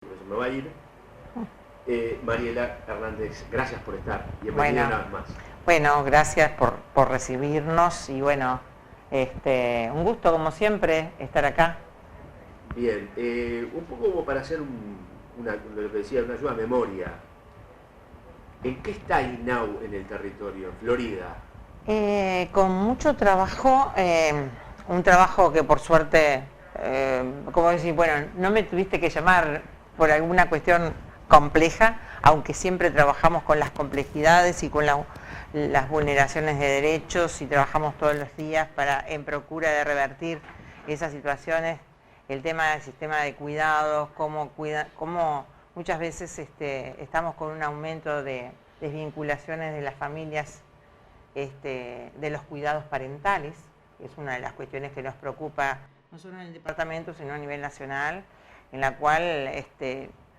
se me va a ir. Mariela Hernández, gracias por estar. Bienvenida una vez más. Bueno, gracias por recibirnos y bueno, un gusto como siempre estar acá. Bien, un poco como para hacer lo que decía, una ayuda a memoria. ¿En qué está INAU en el territorio, en Florida? Con mucho trabajo, un trabajo que por suerte, como decir, bueno, no me tuviste que llamar por alguna cuestión compleja, aunque siempre trabajamos con las complejidades y con las vulneraciones de derechos y trabajamos todos los días en procura de revertir esas situaciones. El tema del sistema de cuidados, cómo muchas veces estamos con un aumento de desvinculaciones de las familias, de los cuidados parentales, que es una de las cuestiones que nos preocupa, no solo en el departamento, sino a nivel nacional, en la cual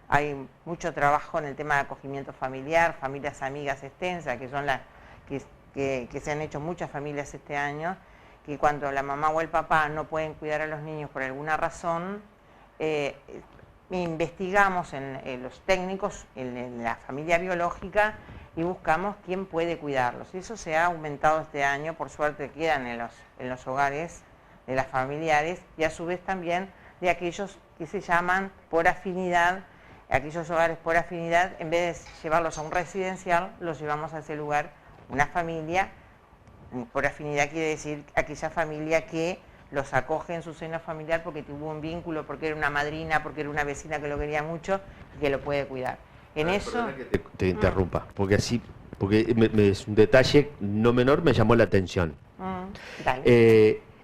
hay mucho trabajo en el tema de acogimiento familiar, familias amigas extensas, que son las que se han hecho muchas familias este año, que cuando la mamá o el papá no pueden cuidar a los niños por alguna razón, investigamos en los técnicos, en la familia biológica, y buscamos quién puede cuidarlos. Y eso se ha aumentado este año, por suerte quedan en los hogares de las familiares y a su vez también de aquellos que se llaman por afinidad, aquellos hogares por afinidad, en vez de llevarlos a un residencial, los llevamos a ese lugar, una familia. Por afinidad quiere decir aquella familia que los acoge en su seno familiar porque tuvo un vínculo, porque era una madrina, porque era una vecina que lo quería mucho y que lo puede cuidar. En eso... Que te interrumpa, porque es un detalle no menor, me llamó la atención.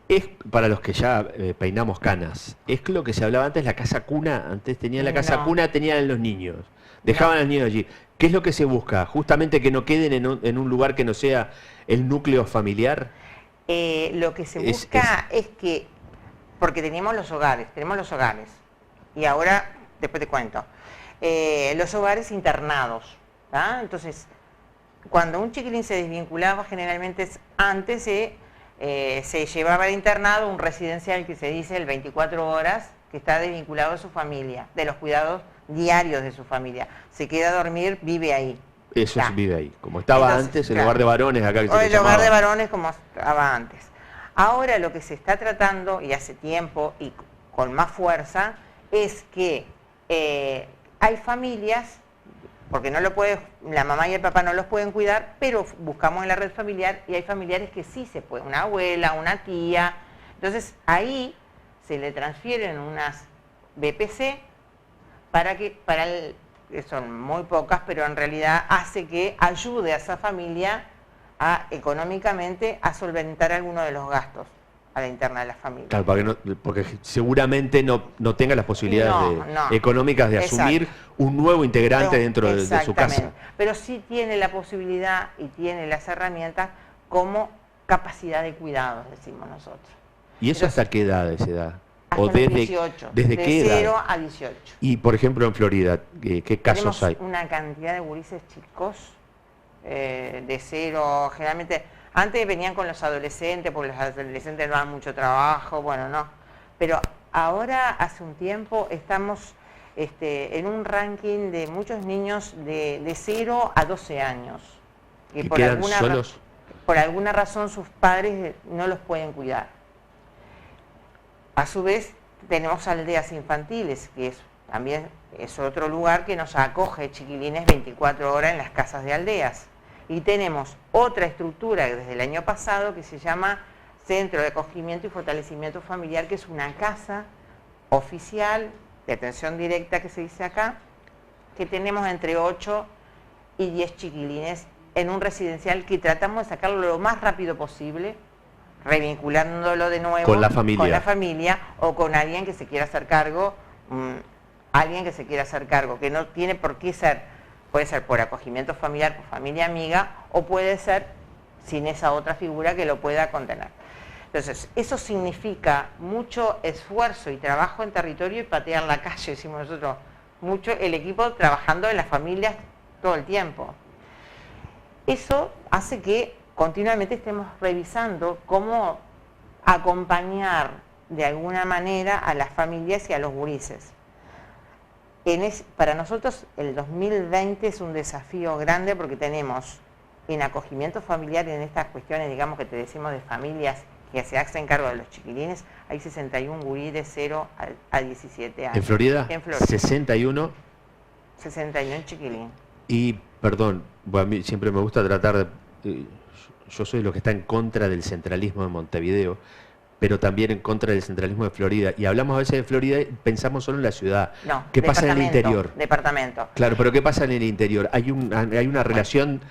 Es para los que ya peinamos canas, es lo que se hablaba antes, la casa cuna. Antes tenían la casa cuna, tenían los niños, dejaban a los niños allí. ¿Qué es lo que se busca? Justamente que no queden en un lugar que no sea el núcleo familiar. Lo que se busca es que, porque tenemos los hogares, y ahora, después te cuento, los hogares internados, ¿tá? Entonces, cuando un chiquilín se desvinculaba, generalmente antes se llevaba al internado, un residencial que se dice el 24 horas, que está desvinculado de su familia, de los cuidados diarios de su familia. Se queda a dormir, vive ahí. Eso vive ahí, como estaba antes, el hogar de varones acá que se el hogar de varones como estaba antes. Ahora lo que se está tratando, y hace tiempo, y con más fuerza, es que hay familias, porque la mamá y el papá no los pueden cuidar, pero buscamos en la red familiar y hay familiares que sí se pueden, una abuela, una tía. Entonces ahí se le transfieren unas BPC son muy pocas, pero en realidad hace que ayude a esa familia económicamente a solventar alguno de los gastos a la interna de la familia. Claro, porque seguramente no tenga las posibilidades económicas de asumir un nuevo integrante dentro de su casa. Pero sí tiene la posibilidad y tiene las herramientas como capacidad de cuidado, decimos nosotros. ¿Y eso hasta qué edad se da? Hasta los 18, ¿Desde qué edad? 0 a 18. Y por ejemplo en Florida, ¿qué casos hay? Tenemos una cantidad de gurises chicos de 0, generalmente, antes venían con los adolescentes, porque los adolescentes no dan mucho trabajo, bueno, no. Pero ahora, hace un tiempo, estamos en un ranking de muchos niños de 0 a 12 años. Que por solos. Por alguna razón sus padres no los pueden cuidar. A su vez, tenemos aldeas infantiles, que también es otro lugar que nos acoge chiquilines 24 horas en las casas de aldeas. Y tenemos otra estructura desde el año pasado que se llama Centro de Acogimiento y Fortalecimiento Familiar, que es una casa oficial de atención directa, que se dice acá, que tenemos entre 8 y 10 chiquilines en un residencial que tratamos de sacarlo lo más rápido posible, revinculándolo de nuevo con la familia o con alguien que se quiera hacer cargo, que no tiene por qué ser, puede ser por acogimiento familiar, por familia amiga, o puede ser sin esa otra figura que lo pueda contener. Entonces, eso significa mucho esfuerzo y trabajo en territorio y patear la calle, decimos nosotros, mucho el equipo trabajando en las familias todo el tiempo. Eso hace que continuamente estemos revisando cómo acompañar de alguna manera a las familias y a los gurises. Para nosotros el 2020 es un desafío grande porque tenemos en acogimiento familiar y en estas cuestiones, digamos, que te decimos de familias que se hacen cargo de los chiquilines, hay 61 gurí de 0 a 17 años. ¿En Florida? En Florida. 61. 61 chiquilín. Y, perdón, a mí siempre me gusta tratar de... yo soy lo que está en contra del centralismo de Montevideo, pero también en contra del centralismo de Florida. Y hablamos a veces de Florida y pensamos solo en la ciudad. No, ¿Qué pasa en el interior? Departamento. Claro, pero ¿qué pasa en el interior? Hay una relación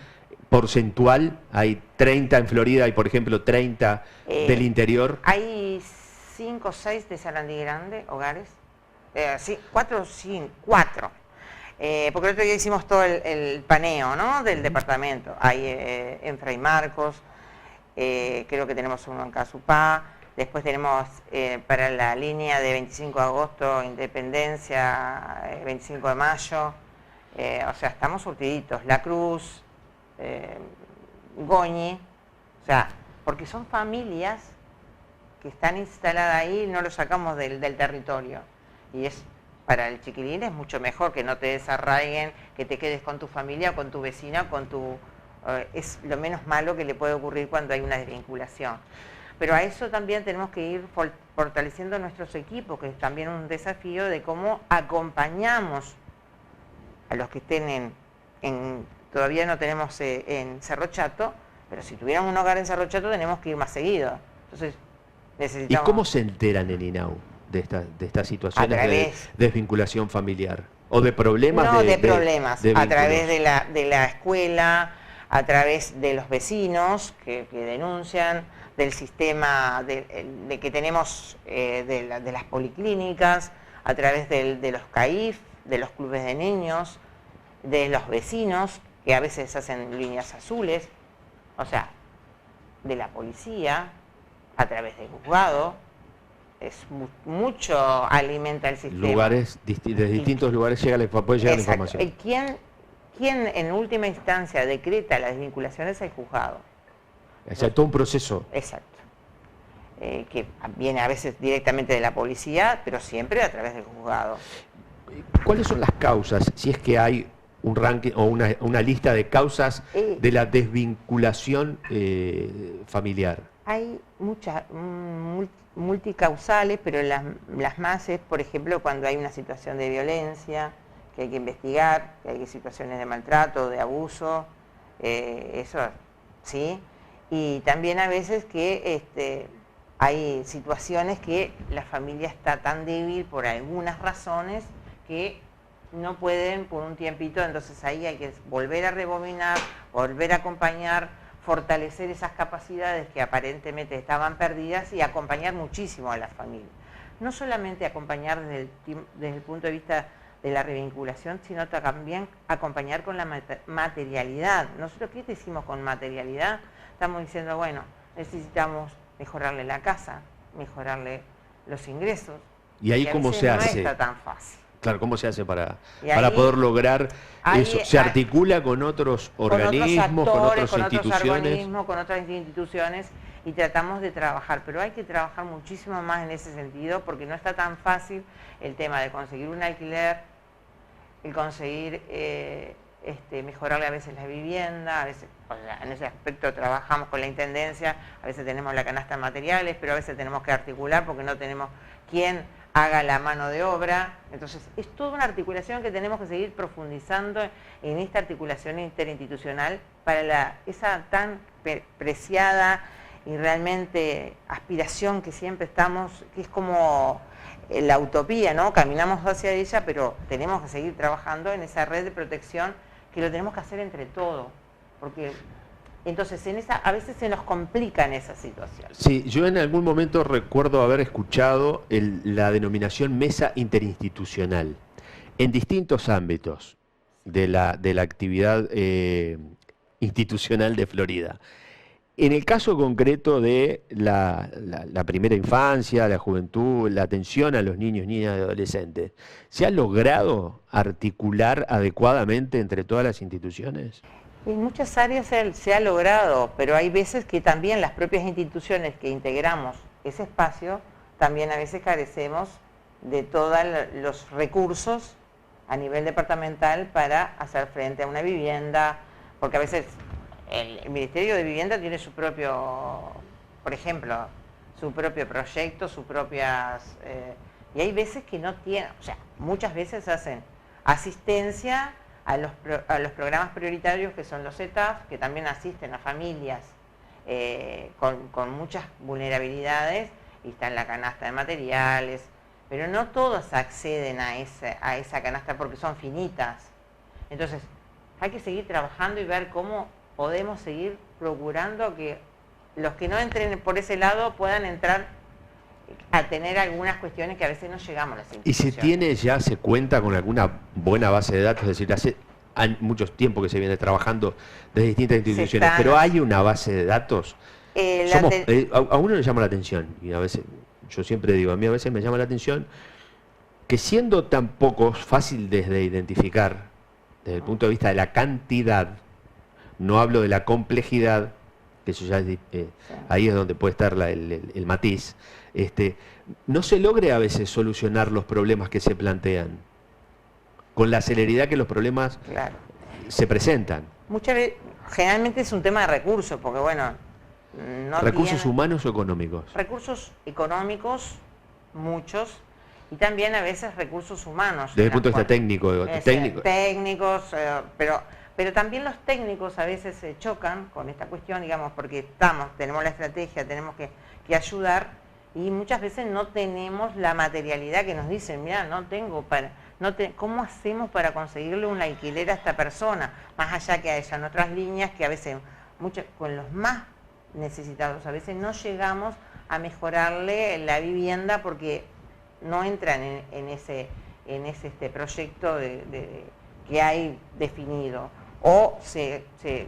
porcentual, hay 30 en Florida y, por ejemplo, 30 del interior. Hay 5 o 6 de Sarandí Grande, hogares. Sí, 4 o 5, 4. Porque el otro día hicimos todo el paneo, ¿no?, del departamento. Hay en Fray Marcos, creo que tenemos uno en Casupá. Después tenemos para la línea de 25 de agosto, Independencia, 25 de mayo. O sea, estamos surtiditos. La Cruz, Goñi. O sea, porque son familias que están instaladas ahí y no lo sacamos del territorio. Y es para el chiquilín es mucho mejor que no te desarraiguen, que te quedes con tu familia, con tu vecina, con tu... es lo menos malo que le puede ocurrir cuando hay una desvinculación. Pero a eso también tenemos que ir fortaleciendo nuestros equipos, que es también un desafío de cómo acompañamos a los que estén todavía no tenemos en Cerro Chato, pero si tuviéramos un hogar en Cerro Chato tenemos que ir más seguido. Entonces necesitamos... ¿Y cómo se enteran en INAU de estas situaciones de desvinculación familiar? ¿O de problemas? No, de problemas. A través vínculos. de la escuela, a través de los vecinos que denuncian, del sistema de que tenemos de las policlínicas, a través de los CAIF, de los clubes de niños, de los vecinos, que a veces hacen líneas azules, o sea, de la policía, a través del juzgado. Es mucho alimenta el sistema. Lugares, de distintos lugares puede llegar la información. ¿Quién en última instancia decreta las desvinculaciones? El juzgado. O sea, todo un proceso. Exacto. Que viene a veces directamente de la policía, pero siempre a través del juzgado. ¿Cuáles son las causas, si es que hay un ranking o una lista de causas de la desvinculación familiar? Hay muchas multicausales, pero las más es, por ejemplo, cuando hay una situación de violencia, que hay que investigar, que hay situaciones de maltrato, de abuso, eso sí. Y también a veces que hay situaciones que la familia está tan débil por algunas razones que no pueden por un tiempito, entonces ahí hay que volver a rebobinar, volver a acompañar, fortalecer esas capacidades que aparentemente estaban perdidas y acompañar muchísimo a la familia. No solamente acompañar desde el punto de vista de la revinculación, sino también acompañar con la materialidad. Nosotros, ¿qué decimos con materialidad? Estamos diciendo, bueno, necesitamos mejorarle la casa, mejorarle los ingresos. ¿Y ahí cómo se hace? No está tan fácil. Claro, ¿cómo se hace para poder lograr eso? ¿Se articula con otros organismos, con otras instituciones? Con otras instituciones y tratamos de trabajar, pero hay que trabajar muchísimo más en ese sentido porque no está tan fácil el tema de conseguir un alquiler, el conseguir mejorarle a veces la vivienda, a veces, o sea, en ese aspecto trabajamos con la Intendencia, a veces tenemos la canasta de materiales, pero a veces tenemos que articular porque no tenemos quien haga la mano de obra. Entonces es toda una articulación que tenemos que seguir profundizando en esta articulación interinstitucional para esa tan preciada y realmente aspiración que siempre estamos, que es como la utopía, ¿no? Caminamos hacia ella, pero tenemos que seguir trabajando en esa red de protección que lo tenemos que hacer entre todos, porque entonces a veces se nos complica en esa situación. Sí, yo en algún momento recuerdo haber escuchado la denominación mesa interinstitucional en distintos ámbitos de la actividad institucional de Florida. En el caso concreto de la primera infancia, la juventud, la atención a los niños, niñas y adolescentes, ¿se ha logrado articular adecuadamente entre todas las instituciones? En muchas áreas se ha logrado, pero hay veces que también las propias instituciones que integramos ese espacio, también a veces carecemos de todos los recursos a nivel departamental para hacer frente a una vivienda, porque a veces el Ministerio de Vivienda tiene su propio, por ejemplo, su propio proyecto, sus propias... y hay veces que no tienen, o sea, muchas veces hacen asistencia a los programas prioritarios que son los ETAF, que también asisten a familias con muchas vulnerabilidades, y está en la canasta de materiales, pero no todos acceden a esa canasta porque son finitas. Entonces, hay que seguir trabajando y ver cómo podemos seguir procurando que los que no entren por ese lado puedan entrar a tener algunas cuestiones que a veces no llegamos a las instituciones. ¿Y se cuenta con alguna buena base de datos? Es decir, hace mucho tiempo que se viene trabajando desde distintas instituciones, pero ¿hay una base de datos? A uno le llama la atención, y a veces, yo siempre digo, a mí a veces me llama la atención que siendo tan pocos, fácil de identificar, desde el punto de vista de la cantidad, no hablo de la complejidad, que eso ya ahí es donde puede estar el matiz, no se logre a veces solucionar los problemas que se plantean con la celeridad que los problemas se presentan. Muchas veces, generalmente es un tema de recursos, porque bueno, ¿recursos humanos o económicos? Recursos económicos, muchos, y también a veces recursos humanos. Desde el punto de vista técnico. Técnicos, pero también los técnicos a veces se chocan con esta cuestión, digamos, porque tenemos la estrategia, tenemos que ayudar, y muchas veces no tenemos la materialidad que nos dicen, mira, ¿cómo hacemos para conseguirle un alquiler a esta persona? Más allá que hayan otras líneas que a veces, con los más necesitados, a veces no llegamos a mejorarle la vivienda porque no entran en ese proyecto que hay definido, o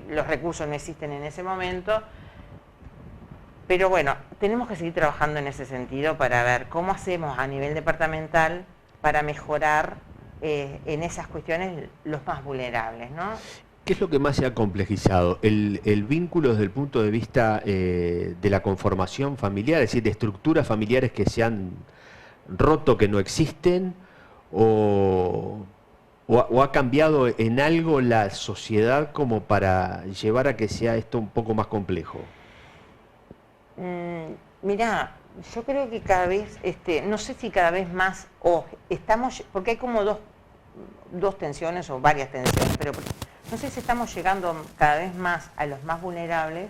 los recursos no existen en ese momento. Pero bueno, tenemos que seguir trabajando en ese sentido para ver cómo hacemos a nivel departamental para mejorar en esas cuestiones los más vulnerables, ¿no? ¿Qué es lo que más se ha complejizado? ¿El vínculo desde el punto de vista de la conformación familiar, es decir, de estructuras familiares que se han roto, que no existen, o ha cambiado en algo la sociedad como para llevar a que sea esto un poco más complejo? Mirá, yo creo que cada vez, no sé si cada vez más, porque hay como dos tensiones o varias tensiones, pero no sé si estamos llegando cada vez más a los más vulnerables.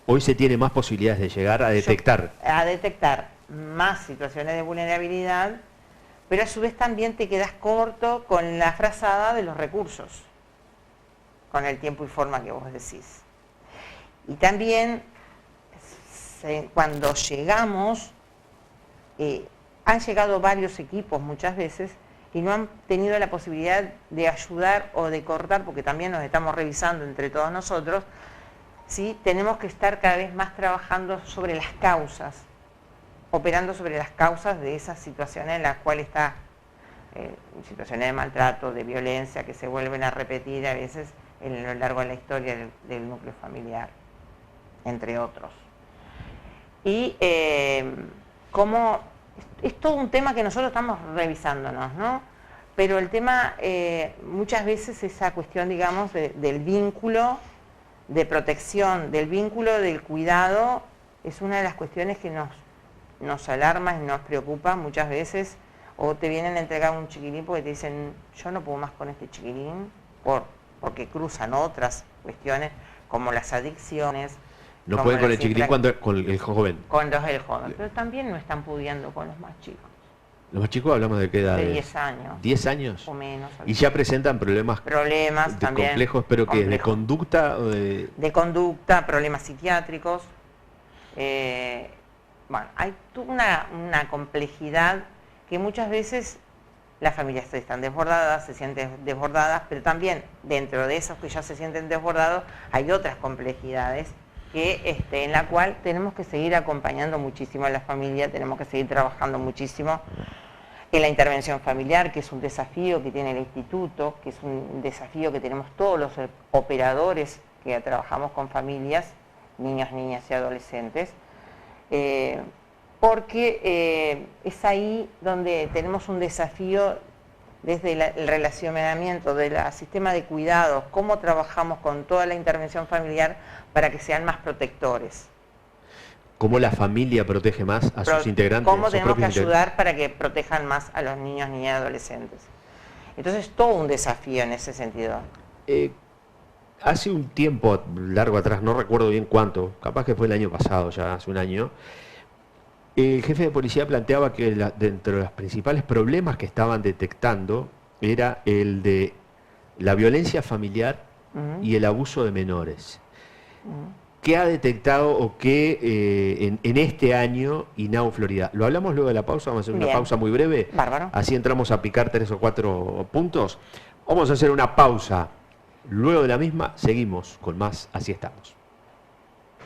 Hoy se tiene más posibilidades de llegar a detectar. A detectar más situaciones de vulnerabilidad, pero a su vez también te quedas corto con la frazada de los recursos, con el tiempo y forma que vos decís. Y también, cuando llegamos, han llegado varios equipos muchas veces y no han tenido la posibilidad de ayudar o de cortar, porque también nos estamos revisando entre todos nosotros, ¿sí? Tenemos que estar cada vez más trabajando sobre las causas, operando sobre las causas de esas situaciones en las cuales está, situaciones de maltrato, de violencia, que se vuelven a repetir a veces a lo largo de la historia del núcleo familiar, entre otros. Y como es todo un tema que nosotros estamos revisándonos, ¿no? Pero el tema, muchas veces esa cuestión, digamos, del vínculo de protección, del vínculo del cuidado, es una de las cuestiones que nos alarma y nos preocupa muchas veces, o te vienen a entregar un chiquilín porque te dicen, yo no puedo más con este chiquilín, porque cruzan otras cuestiones como las adicciones. No pueden con el chiquilín con el joven. Cuando es el joven, pero también no están pudiendo con los más chicos. ¿Los más chicos hablamos de qué edad? De 10 años. ¿10 años? O menos. ¿Y ya presentan problemas también complejos, pero que de conducta? De conducta, problemas psiquiátricos. Bueno, hay toda una complejidad que muchas veces las familias están desbordadas, se sienten desbordadas, pero también dentro de esos que ya se sienten desbordados hay otras complejidades en la cual tenemos que seguir acompañando muchísimo a la familia, tenemos que seguir trabajando muchísimo en la intervención familiar, que es un desafío que tiene el instituto, que es un desafío que tenemos todos los operadores que trabajamos con familias, niños, niñas y adolescentes, porque es ahí donde tenemos un desafío desde el relacionamiento del sistema de cuidados, cómo trabajamos con toda la intervención familiar para que sean más protectores. ¿Cómo la familia protege más a sus integrantes? ¿Cómo tenemos que ayudar para que protejan más a los niños, niñas y adolescentes? Entonces, todo un desafío en ese sentido. Hace un tiempo largo atrás, no recuerdo bien cuánto, capaz que fue el año pasado, ya hace un año, el jefe de policía planteaba que dentro de los principales problemas que estaban detectando era el de la violencia familiar y el abuso de menores. ¿Qué ha detectado o qué en este año INAU Florida? Lo hablamos luego de la pausa, vamos a hacer una pausa muy breve. Bárbaro. Así entramos a picar 3 o 4 puntos. Vamos a hacer una pausa. Luego de la misma, seguimos con más Así Estamos.